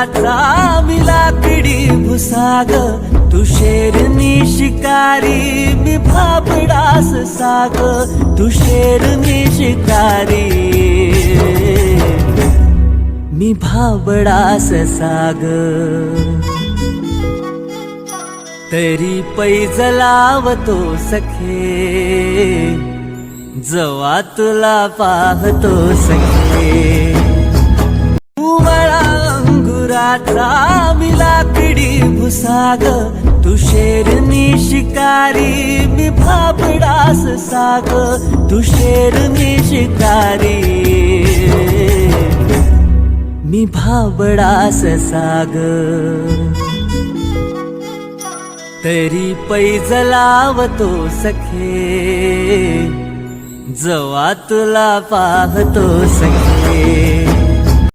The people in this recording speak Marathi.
अंगुराचा मी लाकडी भुसाग, तू शेरनी शिकारी मी भाबडास साग, तू शेरनी शिकारी मी भाबडास साग. तरी पैज लावतो सखे, जवा तुला पाहतो सखे. उमळा अंगुराचा मी लाकडी भुसाग, तू शेरनी शिकारी मी भाबडास साग, तू शेरनी शिकारी मी भाबडास साग. तरी पैज लावतो सखे, जवा तुला पाहतो सखे.